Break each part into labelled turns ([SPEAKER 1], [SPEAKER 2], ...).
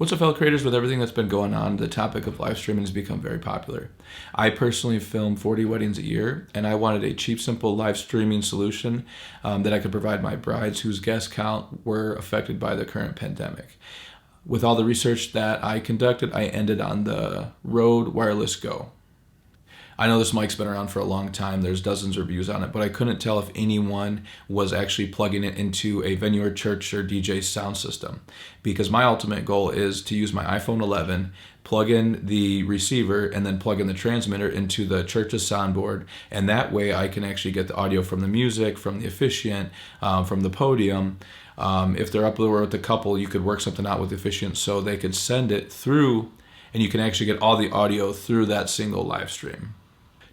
[SPEAKER 1] What's up, fellow creators? With everything that's been going on, the topic of live streaming has become very popular. I personally film 40 weddings a year, and I wanted a cheap, simple live streaming solution that I could provide my brides whose guest count were affected by the current pandemic. With all the research that I conducted, I ended on the Rode Wireless Go. I know this mic's been around for a long time. There's dozens of reviews on it, but I couldn't tell if anyone was actually plugging it into a venue or church or DJ sound system, because my ultimate goal is to use my iPhone 11, plug in the receiver, and then plug in the transmitter into the church's soundboard, and that way I can actually get the audio from the music, from the officiant, from the podium. If they're up there with the couple, you could work something out with the officiant so they could send it through, and you can actually get all the audio through that single live stream.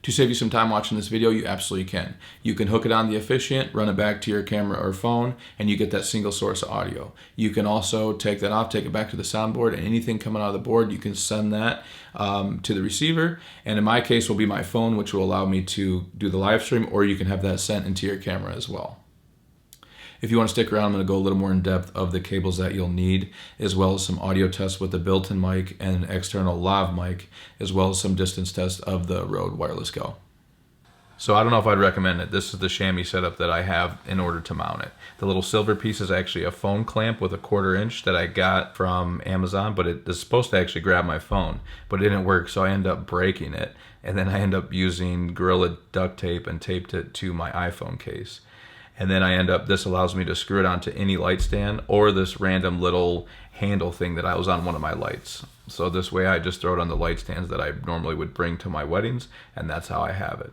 [SPEAKER 1] To save you some time watching this video, you absolutely can. You can hook it on the officiant, run it back to your camera or phone, and you get that single source of audio. You can also take that off, take it back to the soundboard, and anything coming out of the board, you can send that to the receiver. And in my case, will be my phone, which will allow me to do the live stream, or you can have that sent into your camera as well. If you want to stick around, I'm going to go a little more in depth of the cables that you'll need, as well as some audio tests with the built-in mic and external lav mic, as well as some distance tests of the Rode Wireless Go. So I don't know if I'd recommend it. This is the chamois setup that I have in order to mount it. The little silver piece is actually a phone clamp with a 1/4 inch that I got from Amazon, but it is supposed to actually grab my phone, but it didn't work, so I ended up breaking it. And then I ended up using Gorilla duct tape and taped it to my iPhone case. And then this allows me to screw it onto any light stand or this random little handle thing that I was on one of my lights. So this way I just throw it on the light stands that I normally would bring to my weddings, and that's how I have it.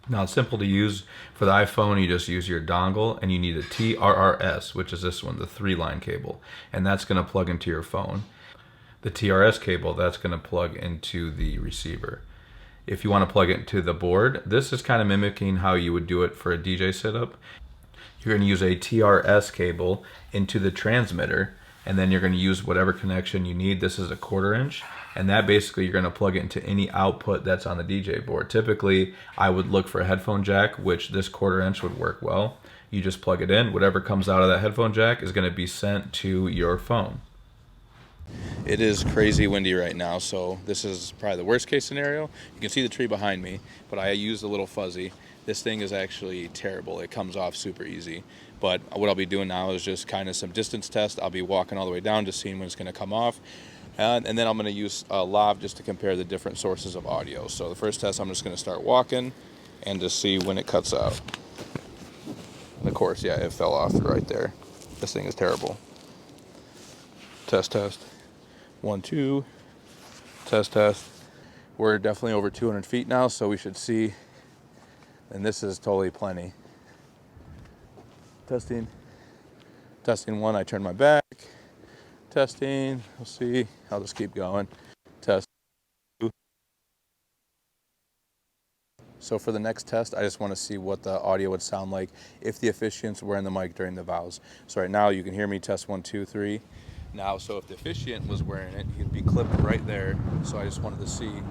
[SPEAKER 1] Now it's simple to use. For the iPhone, you just use your dongle, and you need a TRRS, which is this one, the 3-line cable, and that's gonna plug into your phone. The TRRS cable, that's gonna plug into the receiver. If you want to plug it into the board, this is kind of mimicking how you would do it for a DJ setup. You're going to use a TRRS cable into the transmitter, and then you're going to use whatever connection you need. This is a 1/4 inch, and that basically you're going to plug it into any output that's on the DJ board. Typically, I would look for a headphone jack, which this 1/4 inch would work well. You just plug it in. Whatever comes out of that headphone jack is going to be sent to your phone. It is crazy windy right now, so this is probably the worst case scenario. You can see the tree behind me, but I used a little fuzzy. This thing is actually terrible. It comes off super easy. But what I'll be doing now is just kind of some distance test. I'll be walking all the way down, just seeing when it's going to come off. And then I'm going to use a lav just to compare the different sources of audio. So the first test, I'm just going to start walking and just see when it cuts out. And of course, yeah, it fell off right there. This thing is terrible. Test, test. 1, 2, test, test. We're definitely over 200 feet now, so we should see, and this is totally plenty. Testing, testing 1, I turn my back. Testing, we'll see, I'll just keep going. Test 2. So for the next test, I just want to see what the audio would sound like if the officiants were in the mic during the vows. So right now you can hear me, test 1, 2, 3. Now, so if the officiant was wearing it, he'd be clipped right there. So I just wanted to see,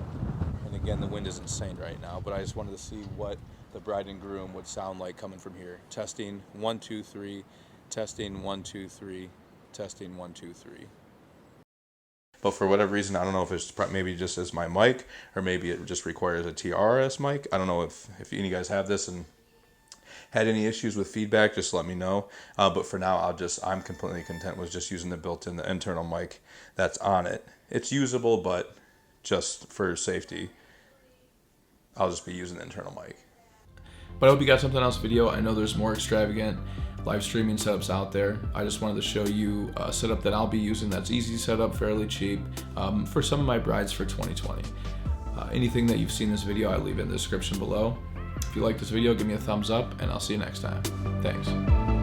[SPEAKER 1] and again, the wind is insane right now, but I just wanted to see what the bride and groom would sound like coming from here. Testing 1, 2, 3, testing 1, 2, 3, testing 1, 2, 3. But for whatever reason, I don't know if it's maybe just as my mic, or maybe it just requires a TRRS mic. I don't know if any of you guys have this and had any issues with feedback, just let me know. But for now, I'm completely content with just using the built-in, the internal mic that's on it. It's usable, but just for safety, I'll just be using the internal mic. But I hope you got something else video. I know there's more extravagant live streaming setups out there. I just wanted to show you a setup that I'll be using that's easy to set up, fairly cheap, for some of my brides for 2020. Anything that you've seen in this video, I'll leave it in the description below. If you like this video, give me a thumbs up, and I'll see you next time. Thanks.